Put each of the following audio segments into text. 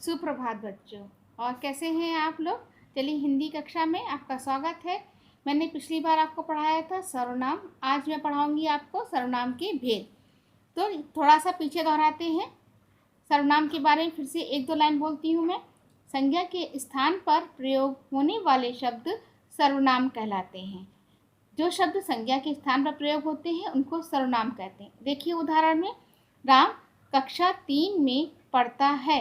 सुप्रभात बच्चों। और कैसे हैं आप लोग। चलिए, हिंदी कक्षा में आपका स्वागत है। मैंने पिछली बार आपको पढ़ाया था सर्वनाम। आज मैं पढ़ाऊंगी आपको सर्वनाम के भेद। तो थोड़ा सा पीछे दोहराते हैं। सर्वनाम के बारे में फिर से एक दो लाइन बोलती हूँ मैं। संज्ञा के स्थान पर प्रयोग होने वाले शब्द सर्वनाम कहलाते हैं। जो शब्द संज्ञा के स्थान पर प्रयोग होते हैं उनको सर्वनाम कहते हैं। देखिए उदाहरण में, राम कक्षा 3 में पढ़ता है।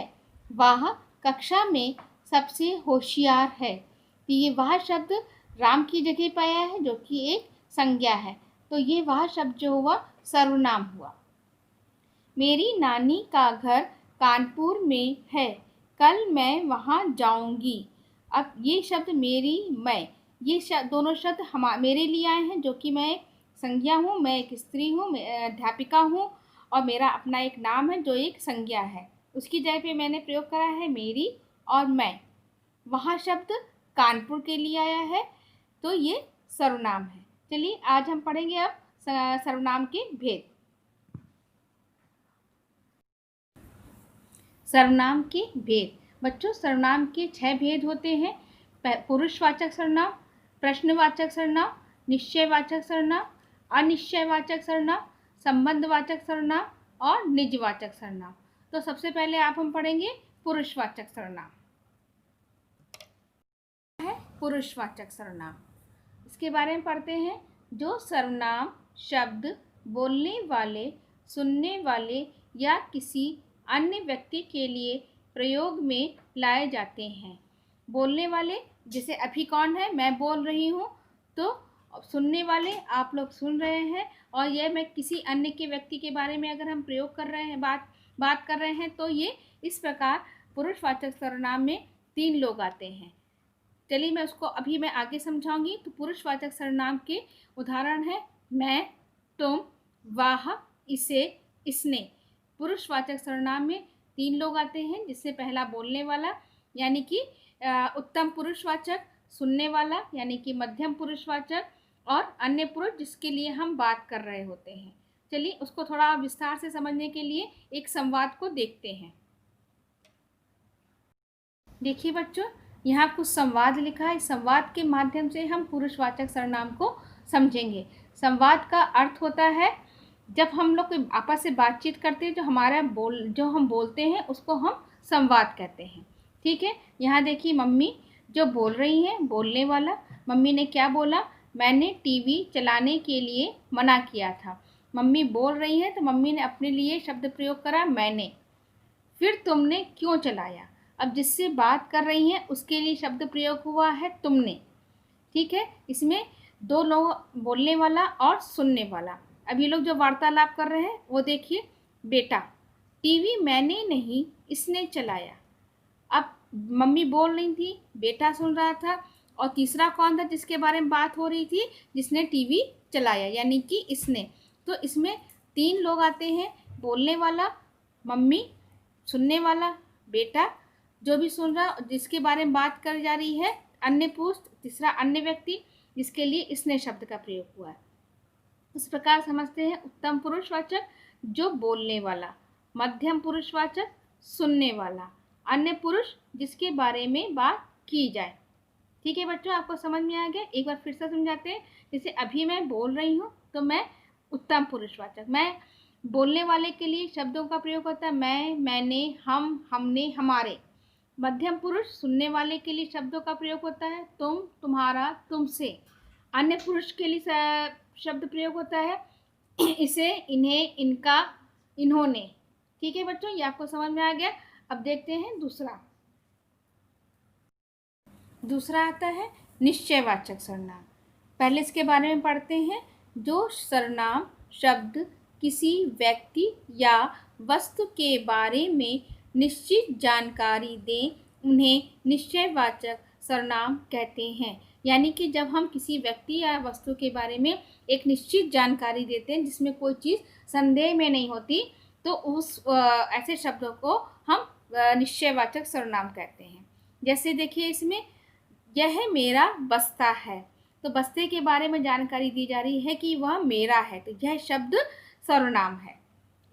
वह कक्षा में सबसे होशियार है। तो ये वह शब्द राम की जगह पर आया है जो कि एक संज्ञा है। तो ये वह शब्द जो हुआ सर्वनाम हुआ। मेरी नानी का घर कानपुर में है। कल मैं वहाँ जाऊँगी। अब ये शब्द मेरी, मैं, ये दोनों शब्द मेरे लिए आए हैं जो कि मैं एक संज्ञा हूँ, मैं एक स्त्री हूँ, मैं अध्यापिका हूँ और मेरा अपना एक नाम है जो एक संज्ञा है। उसकी जगह पे मैंने प्रयोग करा है मेरी और मैं। वहाँ शब्द कानपुर के लिए आया है तो ये सर्वनाम है। चलिए आज हम पढ़ेंगे अब सर्वनाम के भेद। सर्वनाम के भेद। बच्चों, सर्वनाम के 6 भेद होते हैं। पुरुषवाचक सर्वनाम, प्रश्नवाचक सर्वनाम, निश्चयवाचक सर्वनाम, अनिश्चयवाचक सर्वनाम, संबंधवाचक सर्वनाम और निजवाचक सर्वनाम। तो सबसे पहले हम पढ़ेंगे पुरुषवाचक सर्वनाम। है पुरुषवाचक सर्वनाम, इसके बारे में पढ़ते हैं। जो सर्वनाम शब्द बोलने वाले, सुनने वाले या किसी अन्य व्यक्ति के लिए प्रयोग में लाए जाते हैं। बोलने वाले जैसे अभी कौन है, मैं बोल रही हूँ। तो सुनने वाले आप लोग सुन रहे हैं। और यह मैं किसी अन्य के व्यक्ति के बारे में अगर हम प्रयोग कर रहे हैं, बात कर रहे हैं, तो ये इस प्रकार पुरुषवाचक सर्वनाम में 3 लोग आते हैं। चलिए मैं उसको अभी मैं आगे समझाऊंगी। तो पुरुषवाचक सर्वनाम के उदाहरण है मैं, तुम, वह, इसे, इसने। पुरुषवाचक सर्वनाम में 3 लोग आते हैं, जिससे पहला बोलने वाला यानी कि उत्तम पुरुषवाचक, सुनने वाला यानी कि मध्यम पुरुषवाचक और अन्य पुरुष जिसके लिए हम बात कर रहे होते हैं। चलिए उसको थोड़ा विस्तार से समझने के लिए एक संवाद को देखते हैं। देखिए बच्चों, यहाँ कुछ संवाद लिखा है। इस संवाद के माध्यम से हम पुरुषवाचक सर्वनाम को समझेंगे। संवाद का अर्थ होता है जब हम लोग आपस में बातचीत करते हैं, जो हम बोलते हैं उसको हम संवाद कहते हैं। ठीक है, यहाँ देखिए मम्मी जो बोल रही हैं, बोलने वाला। मम्मी ने क्या बोला, मैंने टीवी चलाने के लिए मना किया था। मम्मी बोल रही हैं तो मम्मी ने अपने लिए शब्द प्रयोग करा मैंने। फिर तुमने क्यों चलाया। अब जिससे बात कर रही हैं उसके लिए शब्द प्रयोग हुआ है तुमने। ठीक है, इसमें 2 लोग, बोलने वाला और सुनने वाला। अब ये लोग जो वार्तालाप कर रहे हैं वो देखिए, बेटा टीवी मैंने नहीं इसने चलाया। अब मम्मी बोल रही थी, बेटा सुन रहा था, और तीसरा कौन था जिसके बारे में बात हो रही थी, जिसने टीवी चलाया यानी कि इसने। तो इसमें 3 लोग आते हैं, बोलने वाला मम्मी, सुनने वाला बेटा, जो भी सुन रहा जिसके बारे में बात कर जा रही है अन्य पुरुष, तीसरा अन्य व्यक्ति जिसके लिए इसने शब्द का प्रयोग हुआ है। इस प्रकार समझते हैं उत्तम पुरुषवाचक जो बोलने वाला, मध्यम पुरुषवाचक सुनने वाला, अन्य पुरुष जिसके बारे में बात की जाए। ठीक है बच्चों, आपको समझ में आ गया। एक बार फिर से समझाते हैं। जैसे अभी मैं बोल रही हूँ तो मैं उत्तम पुरुषवाचक, मैं बोलने वाले के लिए शब्दों का प्रयोग होता है मैं, मैंने, हम, हमने, हमारे। मध्यम पुरुष सुनने वाले के लिए शब्दों का प्रयोग होता है तुम, तुम्हारा, तुमसे। अन्य पुरुष के लिए शब्द प्रयोग होता है इसे, इन्हें, इनका, इन्होंने। ठीक है बच्चों, ये आपको समझ में आ गया। अब देखते हैं दूसरा आता है निश्चयवाचक सर्वनाम। पहले इसके बारे में पढ़ते हैं। जो सर्वनाम शब्द किसी व्यक्ति या वस्तु के बारे में निश्चित जानकारी दें उन्हें निश्चयवाचक सर्वनाम कहते हैं। यानी कि जब हम किसी व्यक्ति या वस्तु के बारे में एक निश्चित जानकारी देते हैं जिसमें कोई चीज़ संदेह में नहीं होती, तो उस ऐसे शब्दों को हम निश्चयवाचक सर्वनाम कहते हैं। जैसे देखिए इसमें, यह मेरा बस्ता है। तो बस्ते के बारे में जानकारी दी जा रही है कि वह मेरा है, तो यह शब्द सर्वनाम है।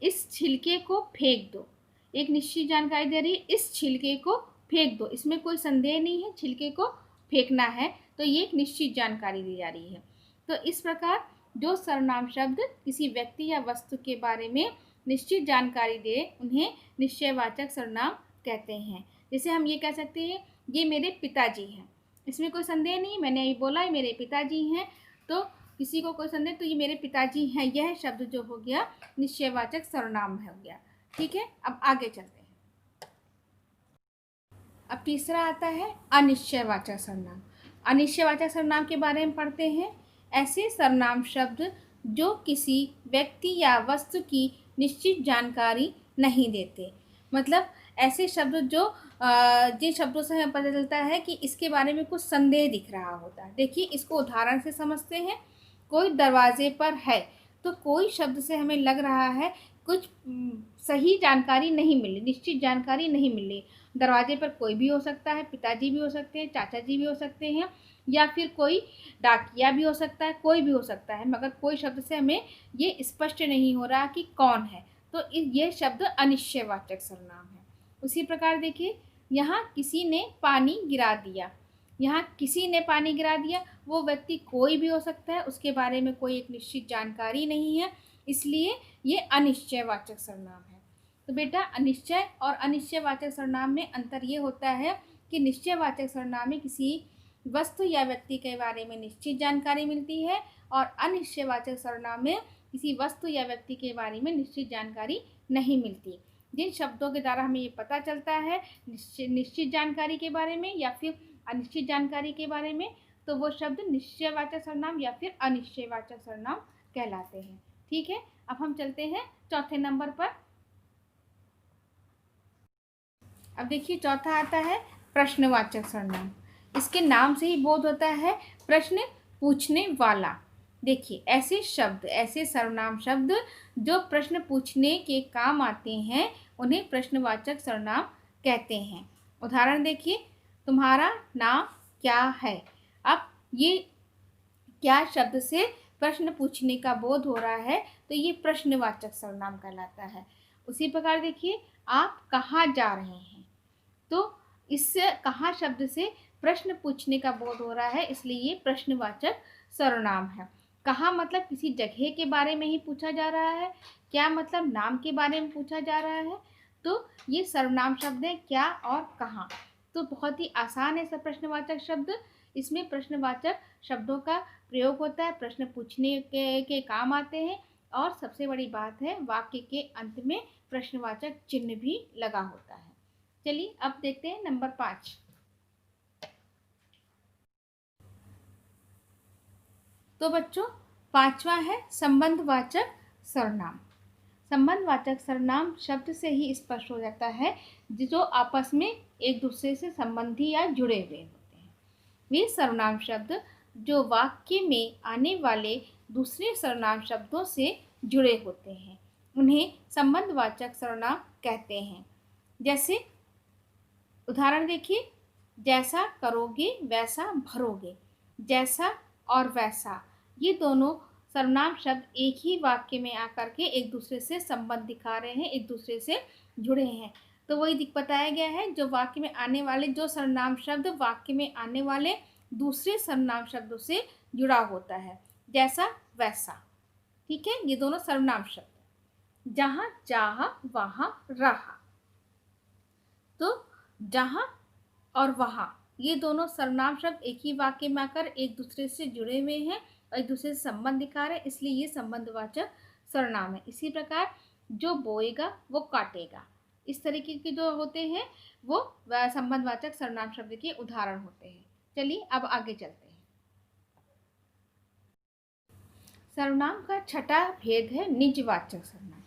इस छिलके को फेंक दो। एक निश्चित जानकारी दे रही है, इस छिलके को फेंक दो, इसमें कोई संदेह नहीं है, छिलके को फेंकना है, तो ये एक निश्चित जानकारी दी जा रही है। तो इस प्रकार जो सर्वनाम शब्द किसी व्यक्ति या वस्तु के बारे में निश्चित जानकारी दे उन्हें निश्चयवाचक सर्वनाम कहते हैं। जैसे हम ये कह सकते हैं, ये मेरे पिताजी हैं, इसमें कोई संदेह नहीं, मैंने ये बोला है मेरे पिताजी हैं, तो किसी को कोई संदेह, तो ये मेरे पिताजी हैं, यह शब्द जो हो गया निश्चयवाचक सर्वनाम हो गया। ठीक है, अब आगे चलते हैं। अब तीसरा आता है अनिश्चयवाचक सर्वनाम। अनिश्चयवाचक सर्वनाम के बारे में पढ़ते हैं। ऐसे सर्वनाम शब्द जो किसी व्यक्ति या वस्तु की निश्चित जानकारी नहीं देते, मतलब ऐसे शब्द जो जिन शब्दों से हमें पता चलता है कि इसके बारे में कुछ संदेह दिख रहा होता है। देखिए, इसको उदाहरण से समझते हैं। कोई दरवाजे पर है, तो कोई शब्द से हमें लग रहा है कुछ सही जानकारी नहीं मिली, निश्चित जानकारी नहीं मिली। दरवाजे पर कोई भी हो सकता है, पिताजी भी हो सकते हैं, चाचा जी भी हो सकते हैं, या फिर कोई डाकिया भी हो सकता है, कोई भी हो सकता है, मगर कोई शब्द से हमें ये स्पष्ट नहीं हो रहा कि कौन है, तो ये शब्द अनिश्चयवाचक सर्वनाम है। उसी प्रकार देखिए, यहाँ किसी ने पानी गिरा दिया, यहाँ किसी ने पानी गिरा दिया, वो व्यक्ति कोई भी हो सकता है, उसके बारे में कोई एक निश्चित जानकारी नहीं है, इसलिए ये अनिश्चयवाचक सर्वनाम है। तो बेटा, अनिश्चय और अनिश्चयवाचक सर्वनाम में अंतर ये होता है कि निश्चयवाचक सर्वनाम में किसी वस्तु या व्यक्ति के बारे में निश्चित जानकारी मिलती है, और अनिश्चयवाचक सर्वनाम में किसी वस्तु या व्यक्ति के बारे में निश्चित जानकारी नहीं मिलती। जिन शब्दों के द्वारा हमें ये पता चलता है निश्चित जानकारी के बारे में या फिर अनिश्चित जानकारी के बारे में, तो वो शब्द निश्चयवाचक सर्वनाम या फिर अनिश्चयवाचक सर्वनाम कहलाते हैं। ठीक है, अब हम चलते हैं चौथे नंबर पर। अब देखिए, चौथा आता है प्रश्नवाचक सर्वनाम। इसके नाम से ही बोध होता है प्रश्न पूछने वाला। देखिए, ऐसे शब्द, ऐसे सर्वनाम शब्द जो प्रश्न पूछने के काम आते हैं उन्हें प्रश्नवाचक सर्वनाम कहते हैं। उदाहरण देखिए, तुम्हारा नाम क्या है। अब ये क्या शब्द से प्रश्न पूछने का बोध हो रहा है, तो ये प्रश्नवाचक सर्वनाम कहलाता है। उसी प्रकार देखिए, आप कहाँ जा रहे हैं, तो इससे कहाँ शब्द से प्रश्न पूछने का बोध हो रहा है, इसलिए ये प्रश्नवाचक सर्वनाम है। कहाँ मतलब किसी जगह के बारे में ही पूछा जा रहा है, क्या मतलब नाम के बारे में पूछा जा रहा है, तो ये सर्वनाम शब्द है क्या और कहाँ। तो बहुत ही आसान है सब प्रश्नवाचक शब्द। इसमें प्रश्नवाचक शब्दों का प्रयोग होता है, प्रश्न पूछने के काम आते हैं, और सबसे बड़ी बात है वाक्य के अंत में प्रश्नवाचक चिन्ह भी लगा होता है। चलिए अब देखते हैं नंबर 5। तो बच्चों, पांचवा है संबंधवाचक सर्वनाम। संबंधवाचक सर्वनाम शब्द से ही स्पष्ट हो जाता है जो आपस में एक दूसरे से संबंधी या जुड़े हुए होते हैं। वे सर्वनाम शब्द जो वाक्य में आने वाले दूसरे सर्वनाम शब्दों से जुड़े होते हैं उन्हें संबंधवाचक सर्वनाम कहते हैं। जैसे उदाहरण देखिए, जैसा करोगे वैसा भरोगे, जैसा और वैसा, ये दोनों सर्वनाम शब्द एक ही वाक्य में आकर के एक दूसरे से संबंध दिखा रहे हैं, एक दूसरे से जुड़े हैं। तो वही बताया गया है, जो वाक्य में आने वाले, जो सर्वनाम शब्द वाक्य में आने वाले दूसरे सर्वनाम शब्दों से जुड़ा होता है, जैसा वैसा। ठीक है, ये दोनों सर्वनाम शब्द। जहाँ चाहा वहाँ रहा, तो जहाँ और वहाँ, ये दोनों सर्वनाम शब्द एक ही वाक्य में आकर एक दूसरे से जुड़े हुए हैं और एक दूसरे से संबंध दिखा रहे हैं, इसलिए ये संबंधवाचक सर्वनाम है। इसी प्रकार जो बोएगा वो काटेगा, इस तरीके के जो होते हैं वो संबंधवाचक सर्वनाम शब्द के उदाहरण होते हैं। चलिए अब आगे चलते हैं। सर्वनाम का छठा भेद है निजवाचक सर्वनाम।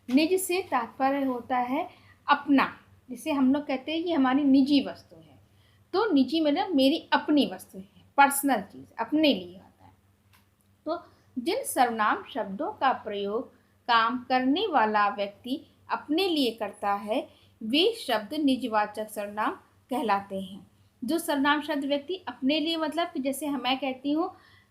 निज से तात्पर्य होता है अपना, जिसे हम लोग कहते हैं कि हमारी निजी वस्तु है। तो निजी मतलब मेरी अपनी वस्तु है, पर्सनल चीज़, अपने लिए होता है। तो जिन सर्वनाम शब्दों का प्रयोग काम करने वाला व्यक्ति अपने लिए करता है वे शब्द निजवाचक सर्वनाम कहलाते हैं। जो सर्वनाम शब्द व्यक्ति अपने लिए, मतलब कि जैसे मैं कहती हूँ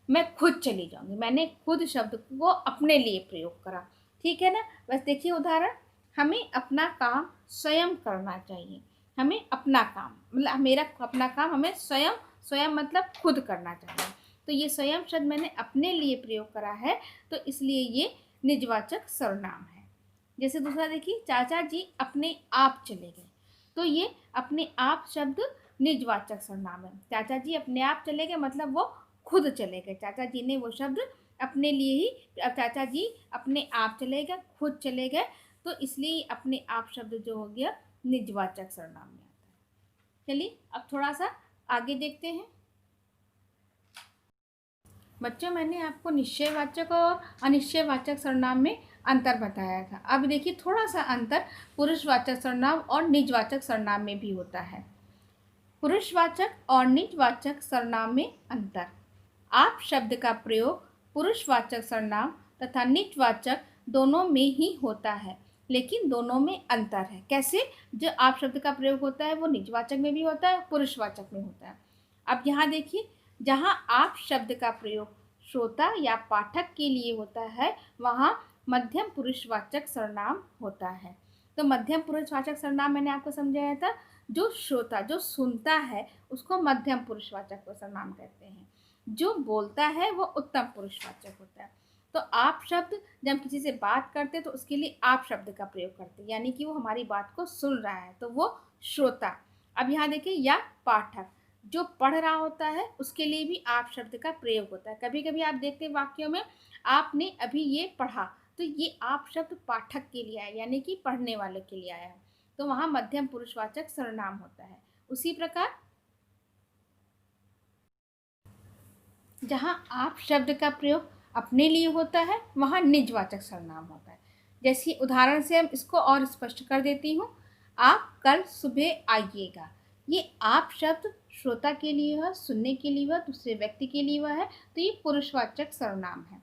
मैं खुद चली जाऊँगी, मैंने खुद शब्द को अपने लिए प्रयोग करा। ठीक है ना। बस देखिए उदाहरण, हमें अपना काम स्वयं करना चाहिए। हमें अपना काम मतलब मेरा अपना काम हमें स्वयं, स्वयं मतलब खुद करना चाहिए। तो ये स्वयं शब्द मैंने अपने लिए प्रयोग करा है, तो इसलिए ये निजवाचक सर्वनाम है। जैसे दूसरा देखिए, चाचा जी अपने आप चले गए, तो ये अपने आप शब्द निजवाचक सर्वनाम है। चाचा जी अपने आप चले गए मतलब वो खुद चले गए, चाचा जी ने वो शब्द अपने लिए ही, अब चाचा जी अपने आप चले गए, खुद चले गए, तो इसलिए अपने आप शब्द जो हो गया निजवाचक सर्वनाम में आता है। चलिए अब थोड़ा सा आगे देखते हैं। बच्चों, मैंने आपको निश्चयवाचक और अनिश्चयवाचक सर्वनाम में अंतर बताया था। अब देखिए थोड़ा सा अंतर पुरुषवाचक सर्वनाम और निजवाचक सर्वनाम में भी होता है। पुरुषवाचक और निजवाचक सर्वनाम में अंतर। आप शब्द का प्रयोग पुरुषवाचक सर्वनाम तथा निजवाचक दोनों में ही होता है, लेकिन दोनों में अंतर है। कैसे? जो आप शब्द का प्रयोग होता है वो निजवाचक में भी होता है, पुरुषवाचक में होता है। अब यहाँ देखिए, जहाँ आप शब्द का प्रयोग श्रोता या पाठक के लिए होता है, वहाँ मध्यम पुरुषवाचक सर्वनाम होता है। तो मध्यम पुरुषवाचक सर्वनाम मैंने आपको समझाया था, जो श्रोता जो सुनता है उसको मध्यम पुरुषवाचक सर्वनाम कहते हैं, जो बोलता है वो उत्तम पुरुषवाचक होता है। तो आप शब्द जब हम किसी से बात करते हैं तो उसके लिए आप शब्द का प्रयोग करते हैं, यानी कि वो हमारी बात को सुन रहा है, तो वो श्रोता। अब यहाँ देखिए, या पाठक जो पढ़ रहा होता है उसके लिए भी आप शब्द का प्रयोग होता है। कभी कभी आप देखते हैं वाक्यों में आपने अभी ये पढ़ा, तो ये आप शब्द पाठक के लिए आया, यानी कि पढ़ने वाले के लिए आया है, तो वहाँ मध्यम पुरुषवाचक सर्वनाम होता है। उसी प्रकार जहाँ आप शब्द का प्रयोग अपने लिए होता है वहाँ निजवाचक सर्वनाम होता है। जैसे उदाहरण से हम इसको और स्पष्ट कर देती हूँ। आप कल सुबह आइएगा, ये आप शब्द श्रोता के लिए है, सुनने के लिए है, दूसरे व्यक्ति के लिए है, तो ये पुरुषवाचक सर्वनाम है।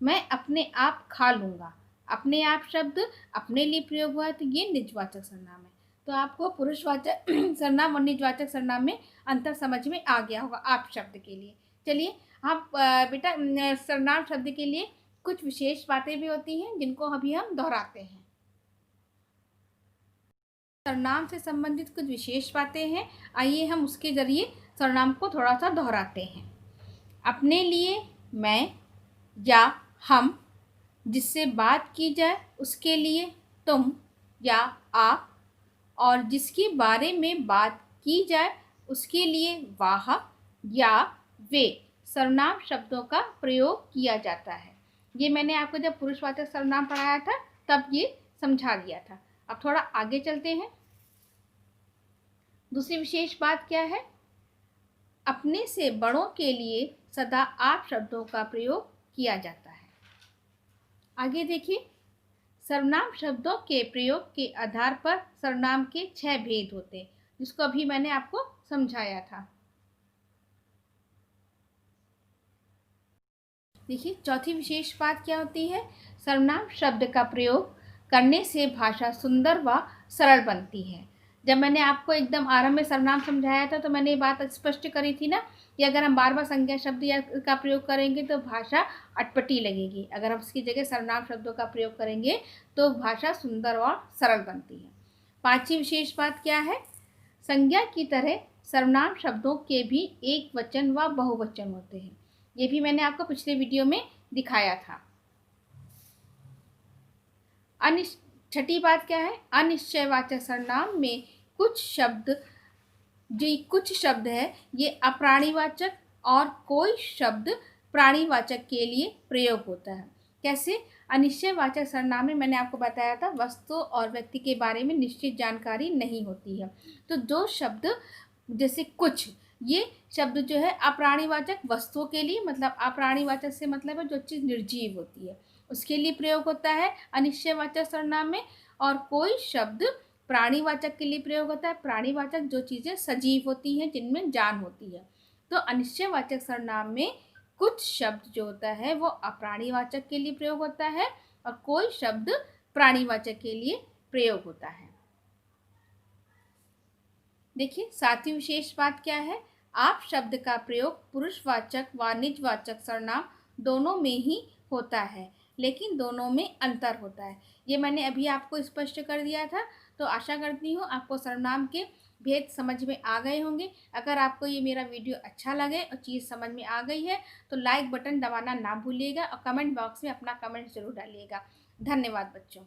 मैं अपने आप खा लूँगा, अपने आप शब्द अपने लिए प्रयोग हुआ है, तो ये निजवाचक सर्वनाम है। तो आपको पुरुषवाचक सर्वनाम और निजवाचक सर्वनाम में अंतर समझ में आ गया होगा आप शब्द के लिए। चलिए आप बेटा सर्वनाम शब्द के लिए कुछ विशेष बातें भी होती हैं जिनको अभी हम दोहराते हैं। सर्वनाम से संबंधित कुछ विशेष बातें हैं, आइए हम उसके जरिए सर्वनाम को थोड़ा सा दोहराते हैं। अपने लिए मैं या हम, जिससे बात की जाए उसके लिए तुम या आप, और जिसके बारे में बात की जाए उसके लिए वाह या वे सर्वनाम शब्दों का प्रयोग किया जाता है। ये मैंने आपको जब पुरुषवाचक सर्वनाम पढ़ाया था तब ये समझा दिया था। अब थोड़ा आगे चलते हैं। दूसरी विशेष बात क्या है? अपने से बड़ों के लिए सदा आप शब्दों का प्रयोग किया जाता है। आगे देखिए, सर्वनाम शब्दों के प्रयोग के आधार पर सर्वनाम के 6 भेद होते हैं, जिसको अभी मैंने आपको समझाया था। देखिए चौथी विशेष बात क्या होती है? सर्वनाम शब्द का प्रयोग करने से भाषा सुंदर व सरल बनती है। जब मैंने आपको एकदम आरंभ में सर्वनाम समझाया था तो मैंने ये बात स्पष्ट करी थी ना कि अगर हम बार बार संज्ञा शब्द या का प्रयोग करेंगे तो भाषा अटपटी लगेगी, अगर हम उसकी जगह सर्वनाम शब्दों का प्रयोग करेंगे तो भाषा सुंदर और सरल बनती है। पांचवी विशेष बात क्या है? संज्ञा की तरह सर्वनाम छब्दों के भी एक वचन व बहुवचन होते हैं। ये भी मैंने आपको पिछले वीडियो में दिखाया था। छठी बात क्या है? अनिश्चयवाचक सर्वनाम में कुछ शब्द है ये अप्राणीवाचक और कोई शब्द प्राणीवाचक के लिए प्रयोग होता है। कैसे? अनिश्चयवाचक सर्वनाम में मैंने आपको बताया था वस्तु और व्यक्ति के बारे में निश्चित जानकारी नहीं होती है, तो जो शब्द जैसे कुछ, ये शब्द जो है अप्राणीवाचक वस्तुओं के लिए, मतलब अप्राणीवाचक से मतलब है जो चीज़ निर्जीव होती है उसके लिए प्रयोग होता है अनिश्चयवाचक सर्वनाम में, और कोई शब्द प्राणीवाचक के लिए प्रयोग होता है प्राणीवाचक जो चीज़ें सजीव होती हैं जिनमें जान होती है। तो अनिश्चयवाचक सर्वनाम में कुछ शब्द जो होता है वो अप्राणीवाचक के लिए प्रयोग होता है और कोई शब्द प्राणीवाचक के लिए प्रयोग होता है। देखिए सातवीं विशेष बात क्या है? आप शब्द का प्रयोग पुरुषवाचक व निजवाचक सर्वनाम दोनों में ही होता है, लेकिन दोनों में अंतर होता है। ये मैंने अभी आपको स्पष्ट कर दिया था। तो आशा करती हूँ आपको सर्वनाम के भेद समझ में आ गए होंगे। अगर आपको ये मेरा वीडियो अच्छा लगे और चीज़ समझ में आ गई है तो लाइक बटन दबाना ना भूलिएगा और कमेंट बॉक्स में अपना कमेंट ज़रूर डालिएगा। धन्यवाद बच्चों।